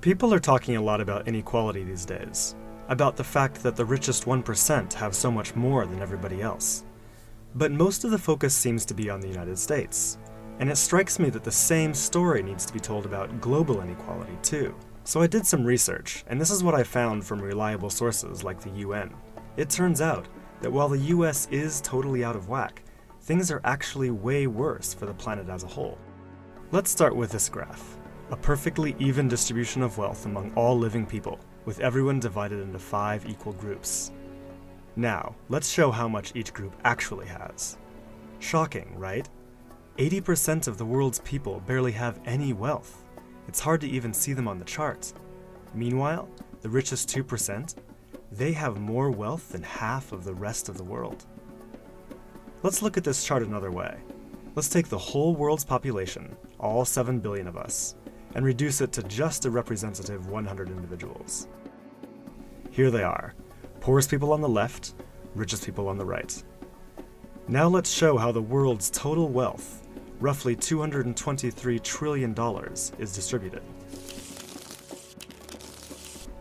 People are talking a lot about inequality these days, about the fact that the richest 1% have so much more than everybody else. But most of the focus seems to be on the United States, and it strikes me that the same story needs to be told about global inequality too. So I did some research, and this is what I found from reliable sources like the UN. It turns out that while the US is totally out of whack, things are actually way worse for the planet as a whole. Let's start with this graph. A perfectly even distribution of wealth among all living people, with everyone divided into 5 equal groups. Now, let's show how much each group actually has. Shocking, right? 80% of the world's people barely have any wealth. It's hard to even see them on the chart. Meanwhile, the richest 2%, they have more wealth than half of the rest of the world. Let's look at this chart another way. Let's take the whole world's population, all 7 billion of us, and reduce it to just a representative 100 individuals. Here they are, poorest people on the left, richest people on the right. Now let's show how the world's total wealth, roughly $223 trillion, is distributed.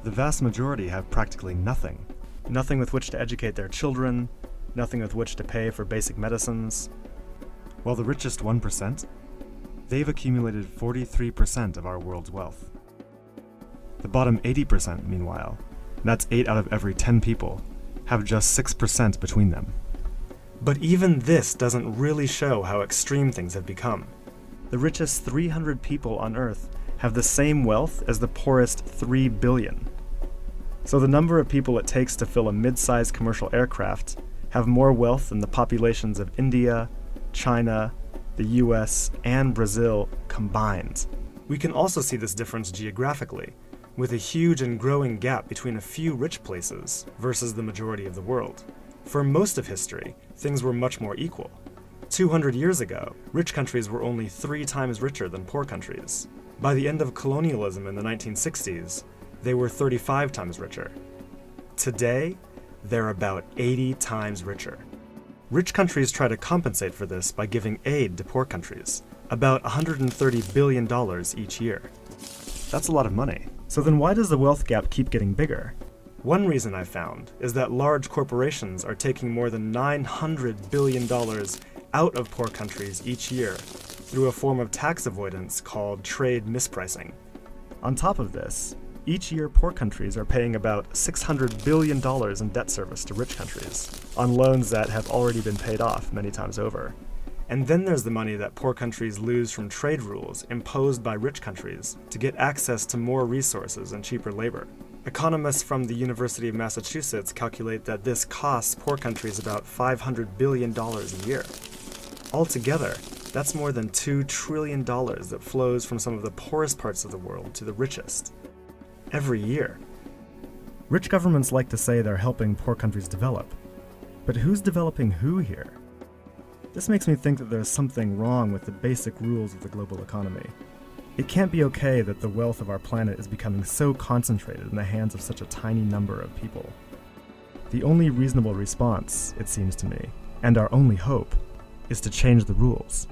The vast majority have practically nothing. Nothing with which to educate their children, nothing with which to pay for basic medicines. While the richest 1%, they've accumulated 43% of our world's wealth. The bottom 80%, meanwhile, that's 8 out of every 10 people, have just 6% between them. But even this doesn't really show how extreme things have become. The richest 300 people on Earth have the same wealth as the poorest 3 billion. So the number of people it takes to fill a mid-sized commercial aircraft have more wealth than the populations of India, China, the US, and Brazil combined. We can also see this difference geographically, with a huge and growing gap between a few rich places versus the majority of the world. For most of history, things were much more equal. 200 years ago, rich countries were only 3 times richer than poor countries. By the end of colonialism in the 1960s, they were 35 times richer. Today, they're about 80 times richer. Rich countries try to compensate for this by giving aid to poor countries, about $130 billion each year. That's a lot of money. So then why does the wealth gap keep getting bigger? One reason I found is that large corporations are taking more than $900 billion out of poor countries each year through a form of tax avoidance called trade mispricing. On top of this, each year poor countries are paying about $600 billion in debt service to rich countries on loans that have already been paid off many times over. And then there's the money that poor countries lose from trade rules imposed by rich countries to get access to more resources and cheaper labor. Economists from the University of Massachusetts calculate that this costs poor countries about $500 billion a year. Altogether, that's more than $2 trillion that flows from some of the poorest parts of the world to the richest. Every year. Rich governments like to say they're helping poor countries develop. But who's developing who here? This makes me think that there's something wrong with the basic rules of the global economy. It can't be okay that the wealth of our planet is becoming so concentrated in the hands of such a tiny number of people. The only reasonable response, it seems to me, and our only hope, is to change the rules.